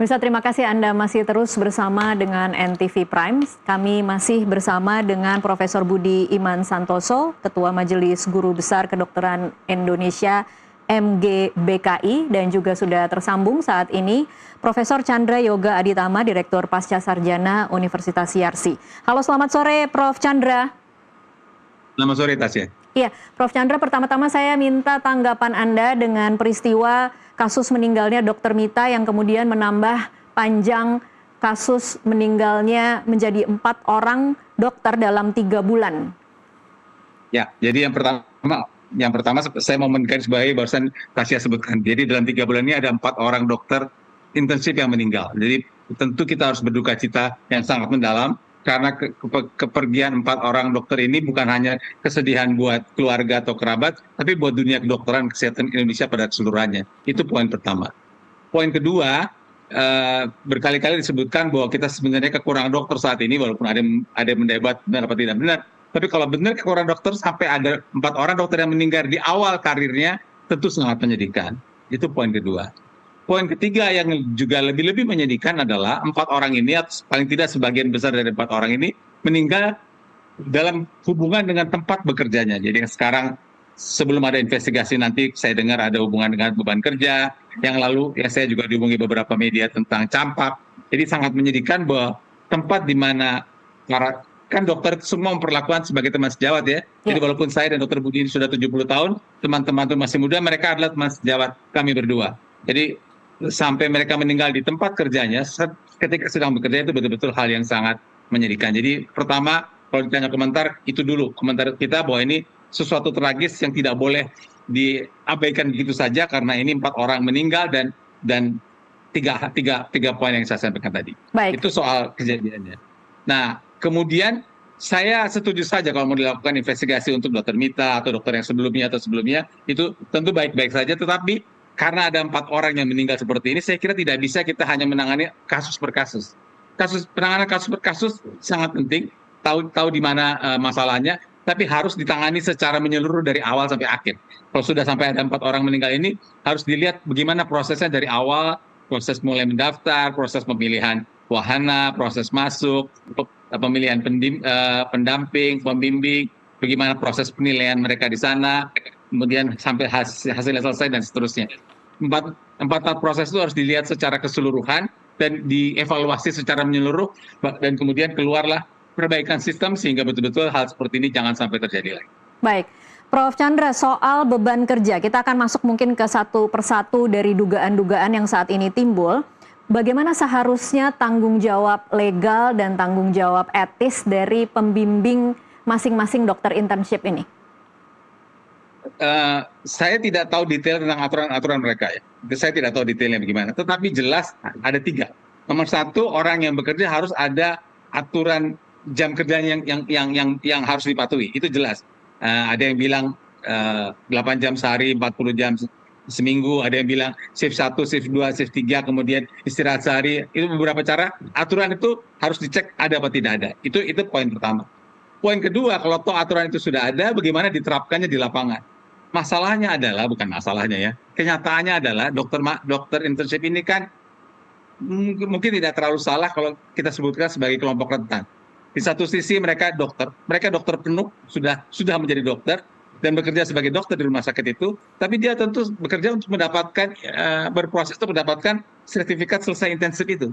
Pemirsa, terima kasih Anda masih terus bersama dengan NTV Prime. Kami masih bersama dengan Profesor Budi Iman Santoso, Ketua Majelis Guru Besar Kedokteran Indonesia MGBKI, dan juga sudah tersambung saat ini Profesor Chandra Yoga Aditama, Direktur Pasca Sarjana Universitas Yarsi. Halo, selamat sore Prof. Chandra. Selamat sore Tasya. Iya, Prof. Chandra, pertama-tama saya minta tanggapan Anda dengan peristiwa kasus meninggalnya Dr. Mita yang kemudian menambah panjang kasus meninggalnya menjadi 4 orang dokter dalam 3 bulan. Ya, jadi yang pertama saya mau menggarisbawahi barusan Tasya sebutkan. Jadi dalam 3 bulan ini ada 4 orang dokter intensif yang meninggal. Jadi tentu kita harus berduka cita yang sangat mendalam karena kepergian 4 orang dokter ini bukan hanya kesedihan buat keluarga atau kerabat, tapi buat dunia kedokteran kesehatan Indonesia pada keseluruhannya. Itu poin pertama. Poin kedua, berkali-kali disebutkan bahwa kita sebenarnya kekurangan dokter saat ini, walaupun ada yang mendebat benar atau tidak benar. Tapi kalau benar kekurangan dokter sampai ada 4 orang dokter yang meninggal di awal karirnya, tentu sangat menyedihkan. Itu poin kedua. Poin ketiga yang juga lebih menyedihkan adalah 4 orang ini, atau paling tidak sebagian besar dari 4 orang ini, meninggal dalam hubungan dengan tempat bekerjanya. Jadi sekarang sebelum ada investigasi nanti saya dengar ada hubungan dengan beban kerja, yang lalu ya saya juga dihubungi beberapa media tentang campak. Jadi sangat menyedihkan bahwa tempat di mana kan dokter semua memperlakukan sebagai teman sejawat ya. Jadi walaupun saya dan Dr. Budi ini sudah 70 tahun, teman-teman itu masih muda, mereka adalah teman sejawat kami berdua. Jadi sampai mereka meninggal di tempat kerjanya ketika sedang bekerja itu betul-betul hal yang sangat menyedihkan. Jadi pertama, kalau ditanya komentar, itu dulu komentar kita bahwa ini sesuatu tragis yang tidak boleh diabaikan begitu saja karena ini 4 orang meninggal dan tiga poin yang saya sampaikan tadi. Baik. Itu soal kejadiannya. Nah, kemudian saya setuju saja kalau mau dilakukan investigasi untuk Dr. Mita atau dokter yang sebelumnya itu tentu baik-baik saja, tetapi karena ada 4 orang yang meninggal seperti ini, saya kira tidak bisa kita hanya menangani kasus per kasus. Penanganan kasus per kasus sangat penting, tahu di mana masalahnya, tapi harus ditangani secara menyeluruh dari awal sampai akhir. Kalau sudah sampai ada 4 orang meninggal ini, harus dilihat bagaimana prosesnya dari awal, proses mulai mendaftar, proses pemilihan wahana, proses masuk, pemilihan pendamping, pembimbing, bagaimana proses penilaian mereka di sana, kemudian sampai hasilnya selesai dan seterusnya. Empat proses itu harus dilihat secara keseluruhan dan dievaluasi secara menyeluruh, dan kemudian keluarlah perbaikan sistem sehingga betul-betul hal seperti ini jangan sampai terjadi lagi. Baik, Prof. Chandra, soal beban kerja, kita akan masuk mungkin ke satu persatu dari dugaan-dugaan yang saat ini timbul. Bagaimana seharusnya tanggung jawab legal dan tanggung jawab etis dari pembimbing masing-masing dokter internship ini? Saya tidak tahu detail tentang aturan-aturan mereka ya. Saya tidak tahu detailnya bagaimana. Tetapi jelas ada 3. Nomor 1, orang yang bekerja harus ada aturan jam kerjanya yang harus dipatuhi. Itu jelas. Ada yang bilang 8 jam sehari, 40 jam seminggu. Ada yang bilang shift 1, shift 2, shift 3, kemudian istirahat sehari. Itu beberapa cara. Aturan itu harus dicek ada apa tidak ada. Itu poin pertama. Poin kedua, kalau toh aturan itu sudah ada, bagaimana diterapkannya di lapangan? Masalahnya adalah, bukan masalahnya ya, kenyataannya adalah dokter internship ini kan mungkin tidak terlalu salah kalau kita sebutkan sebagai kelompok rentan. Di satu sisi mereka dokter penuh, sudah menjadi dokter dan bekerja sebagai dokter di rumah sakit itu, tapi dia tentu bekerja untuk mendapatkan, berproses untuk mendapatkan sertifikat selesai intensif itu.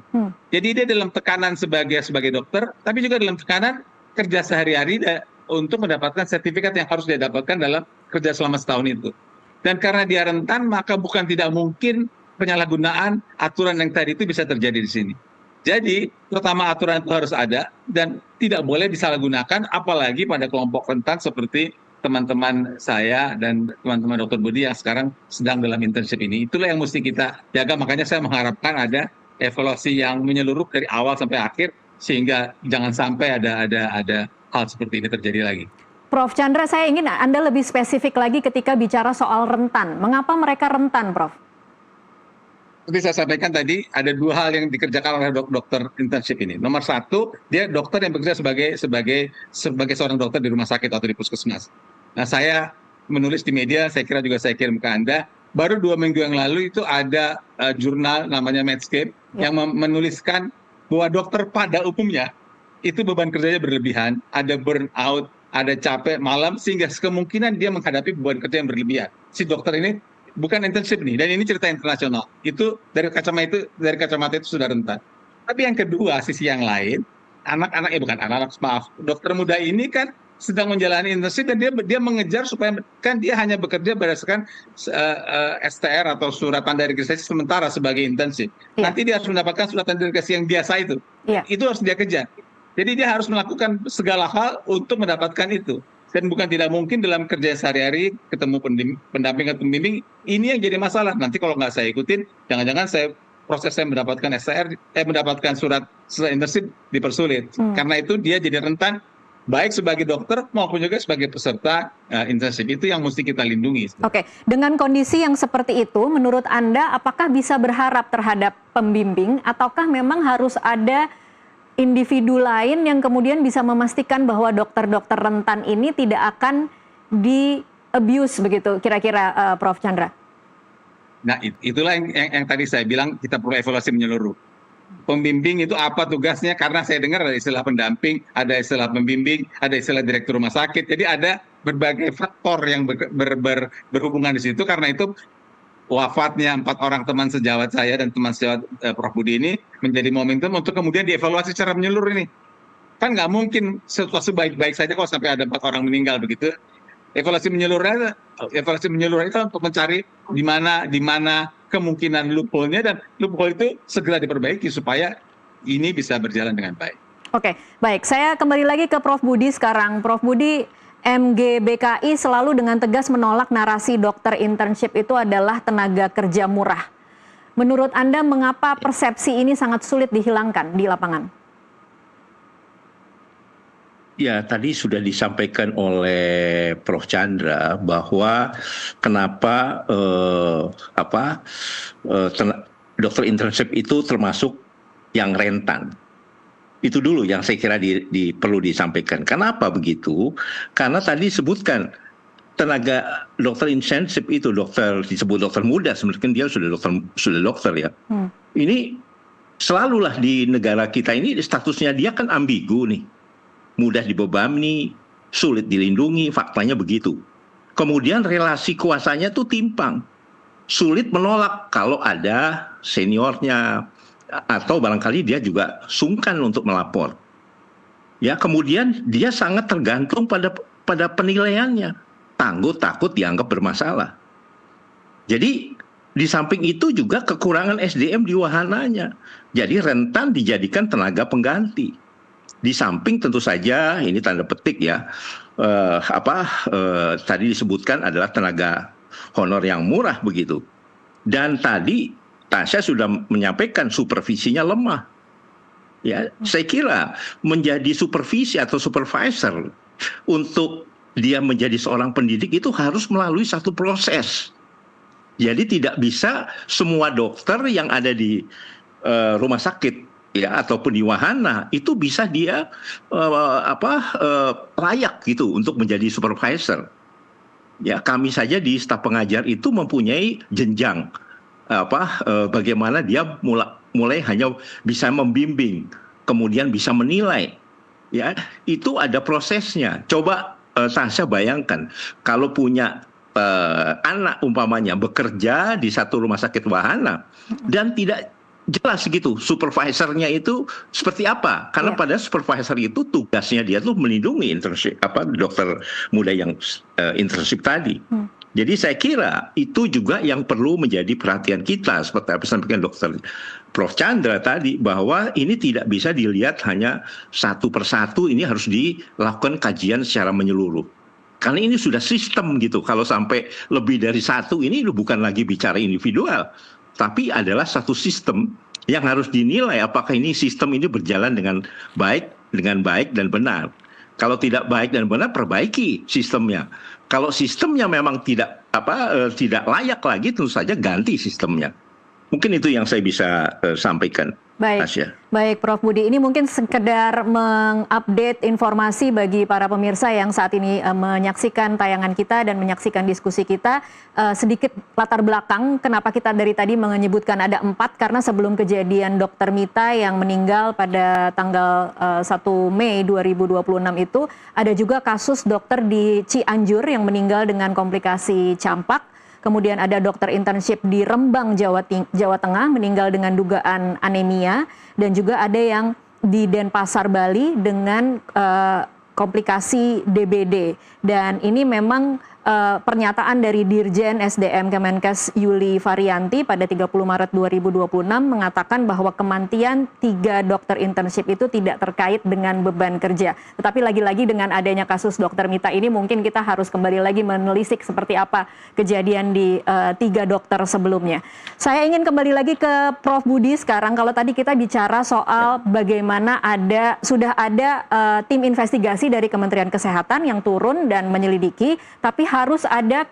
Jadi dia dalam tekanan sebagai dokter, tapi juga dalam tekanan kerja sehari-hari untuk mendapatkan sertifikat yang harus dia dapatkan dalam kerja selama setahun itu. Dan karena dia rentan, maka bukan tidak mungkin penyalahgunaan aturan yang tadi itu bisa terjadi di sini. Jadi, pertama aturan itu harus ada dan tidak boleh disalahgunakan, apalagi pada kelompok rentan seperti teman-teman saya dan teman-teman Dr. Budi yang sekarang sedang dalam internship ini. Itulah yang mesti kita jaga, makanya saya mengharapkan ada evaluasi yang menyeluruh dari awal sampai akhir, sehingga jangan sampai ada hal seperti ini terjadi lagi. Prof. Chandra, saya ingin Anda lebih spesifik lagi ketika bicara soal rentan. Mengapa mereka rentan, Prof? Seperti saya sampaikan tadi, ada 2 hal yang dikerjakan oleh dokter internship ini. Nomor 1, dia dokter yang bekerja sebagai seorang dokter di rumah sakit atau di puskesmas. Nah, saya menulis di media, saya kira juga saya kirim ke Anda, baru 2 minggu yang lalu itu ada jurnal namanya Medscape yang menuliskan bahwa dokter pada umumnya itu beban kerjanya berlebihan, ada burnout, ada capek malam, sehingga kemungkinan dia menghadapi beban kerja yang berlebihan. Si dokter ini bukan intensif nih, dan ini cerita internasional. Itu dari kacamata itu sudah rentan. Tapi yang kedua, sisi yang lain, bukan anak-anak, maaf, dokter muda ini kan sedang menjalani intensif dan dia mengejar supaya kan dia hanya bekerja berdasarkan STR atau surat tanda registrasi sementara sebagai intensif. Nanti dia harus mendapatkan surat tanda registrasi yang biasa itu. Itu harus dia kejar. Jadi dia harus melakukan segala hal untuk mendapatkan itu. Dan bukan tidak mungkin dalam kerja sehari-hari ketemu pendamping atau pembimbing, ini yang jadi masalah. Nanti kalau nggak saya ikutin, jangan-jangan proses saya mendapatkan STR, mendapatkan surat intensif dipersulit. Karena itu dia jadi rentan, baik sebagai dokter maupun juga sebagai peserta intensif. Itu yang mesti kita lindungi. Oke, dengan kondisi yang seperti itu, menurut Anda apakah bisa berharap terhadap pembimbing, ataukah memang harus ada individu lain yang kemudian bisa memastikan bahwa dokter-dokter rentan ini tidak akan di-abuse begitu, kira-kira Prof. Chandra? Nah, itulah yang tadi saya bilang kita perlu evaluasi menyeluruh. Pembimbing itu apa tugasnya? Karena saya dengar ada istilah pendamping, ada istilah pembimbing, ada istilah direktur rumah sakit. Jadi ada berbagai faktor yang berhubungan di situ. Karena itu wafatnya 4 orang teman sejawat saya dan teman sejawat Prof. Budi ini menjadi momentum untuk kemudian dievaluasi secara menyeluruh ini. Kan nggak mungkin situasi baik-baik saja kalau sampai ada 4 orang meninggal begitu. Evaluasi menyeluruh itu untuk mencari di mana kemungkinan loophole-nya, dan loophole itu segera diperbaiki supaya ini bisa berjalan dengan baik. Oke, baik. Saya kembali lagi ke Prof. Budi sekarang. Prof. Budi, MGBKI selalu dengan tegas menolak narasi dokter internship itu adalah tenaga kerja murah. Menurut Anda, mengapa persepsi ini sangat sulit dihilangkan di lapangan? Ya, tadi sudah disampaikan oleh Prof. Chandra bahwa kenapa dokter internship itu termasuk yang rentan. Itu dulu yang saya kira perlu disampaikan. Kenapa begitu? Karena tadi disebutkan tenaga dokter internship itu disebut dokter muda, sebenarnya dia sudah dokter ya. Ini selalulah di negara kita ini statusnya dia kan ambigu nih. Mudah dibebani, sulit dilindungi, faktanya begitu. Kemudian relasi kuasanya tuh timpang. Sulit menolak kalau ada seniornya, atau barangkali dia juga sungkan untuk melapor. Ya, kemudian dia sangat tergantung pada penilaiannya. Takut dianggap bermasalah. Jadi di samping itu juga kekurangan SDM di wahananya. Jadi rentan dijadikan tenaga pengganti. Di samping tentu saja ini tanda petik ya, tadi disebutkan adalah tenaga honor yang murah begitu. Dan tadi Tasya sudah menyampaikan supervisinya lemah. Ya, saya kira menjadi supervisi atau supervisor untuk dia menjadi seorang pendidik itu harus melalui satu proses. Jadi tidak bisa semua dokter yang ada di rumah sakit ya ataupun di wahana itu bisa dia layak gitu untuk menjadi supervisor. Ya, kami saja di staf pengajar itu mempunyai jenjang bagaimana dia mulai hanya bisa membimbing, kemudian bisa menilai. Ya, itu ada prosesnya. Coba Tasya bayangkan kalau punya anak umpamanya bekerja di satu rumah sakit wahana dan tidak jelas gitu supervisornya itu seperti apa, karena pada supervisor itu tugasnya dia tuh melindungi dokter muda yang internship tadi. Jadi saya kira itu juga yang perlu menjadi perhatian kita, seperti apa sampaikan Dokter Prof. Chandra tadi, bahwa ini tidak bisa dilihat hanya satu persatu, ini harus dilakukan kajian secara menyeluruh. Karena ini sudah sistem gitu, kalau sampai lebih dari satu ini bukan lagi bicara individual, tapi adalah satu sistem yang harus dinilai apakah ini sistem ini berjalan dengan baik dan benar. Kalau tidak baik dan benar, perbaiki sistemnya. Kalau sistemnya memang tidak layak lagi, tentu saja ganti sistemnya. Mungkin itu yang saya bisa sampaikan. Baik, Tasya. baik Prof. Budi. Ini mungkin sekedar mengupdate informasi bagi para pemirsa yang saat ini menyaksikan tayangan kita dan menyaksikan diskusi kita. Sedikit latar belakang kenapa kita dari tadi menyebutkan ada 4, karena sebelum kejadian Dr. Mita yang meninggal pada tanggal 1 Mei 2026 itu, ada juga kasus dokter di Cianjur yang meninggal dengan komplikasi campak. Kemudian ada dokter internship di Rembang, Jawa Tengah, meninggal dengan dugaan anemia. Dan juga ada yang di Denpasar, Bali dengan komplikasi DBD. Dan ini memang pernyataan dari Dirjen SDM Kemenkes Yuli Varianti pada 30 Maret 2026 mengatakan bahwa kematian 3 dokter internship itu tidak terkait dengan beban kerja. Tetapi lagi-lagi dengan adanya kasus Dr. Mita ini mungkin kita harus kembali lagi menelisik seperti apa kejadian di 3 dokter sebelumnya. Saya ingin kembali lagi ke Prof. Budi sekarang. Kalau tadi kita bicara soal bagaimana sudah ada tim investigasi dari Kementerian Kesehatan yang turun dan menyelidiki, tapi harus ada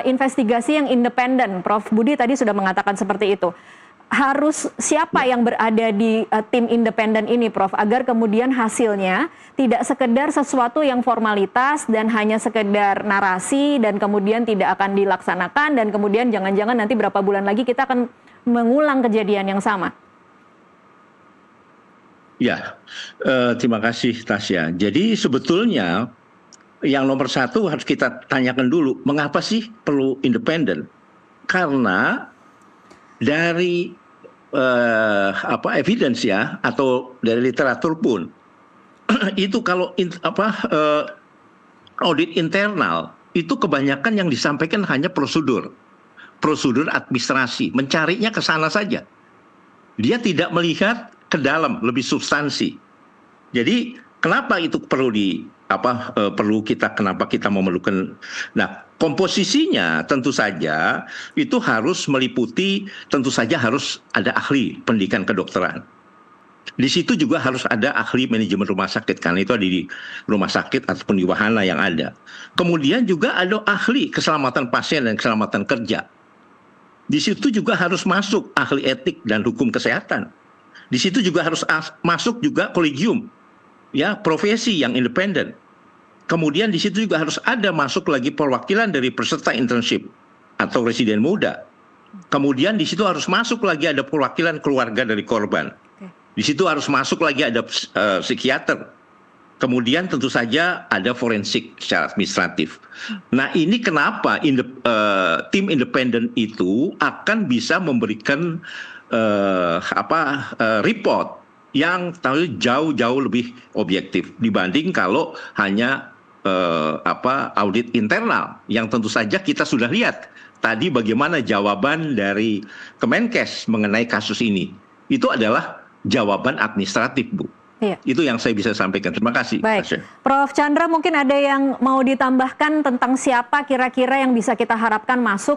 investigasi yang independen. Prof. Budi tadi sudah mengatakan seperti itu. Harus siapa yang berada di tim independen ini, Prof, agar kemudian hasilnya tidak sekedar sesuatu yang formalitas dan hanya sekedar narasi dan kemudian tidak akan dilaksanakan dan kemudian jangan-jangan nanti berapa bulan lagi kita akan mengulang kejadian yang sama. Ya, terima kasih Tasya. Jadi sebetulnya yang nomor 1 harus kita tanyakan dulu, mengapa sih perlu independen? Karena dari evidence ya, atau dari literatur pun, itu kalau audit internal itu kebanyakan yang disampaikan hanya prosedur administrasi, mencarinya ke sana saja. Dia tidak melihat ke dalam, lebih substansi. Jadi kenapa itu perlu kenapa kita memerlukan. Nah, komposisinya tentu saja itu harus meliputi, tentu saja harus ada ahli pendidikan kedokteran. Di situ juga harus ada ahli manajemen rumah sakit, karena itu ada di rumah sakit ataupun di wahana yang ada. Kemudian juga ada ahli keselamatan pasien dan keselamatan kerja. Di situ juga harus masuk ahli etik dan hukum kesehatan. Di situ juga harus masuk juga kolegium, ya, profesi yang independen. Kemudian di situ juga harus ada masuk lagi perwakilan dari peserta internship atau residen muda. Kemudian di situ harus masuk lagi ada perwakilan keluarga dari korban. Di situ harus masuk lagi ada psikiater. Kemudian tentu saja ada forensik secara administratif. Nah, ini kenapa tim independen itu akan bisa memberikan report yang jauh-jauh lebih objektif dibanding kalau hanya audit internal yang tentu saja kita sudah lihat tadi bagaimana jawaban dari Kemenkes mengenai kasus ini. Itu adalah jawaban administratif, Bu. Iya. Itu yang saya bisa sampaikan. Terima kasih. Baik, Tasya. Prof. Chandra, mungkin ada yang mau ditambahkan tentang siapa kira-kira yang bisa kita harapkan masuk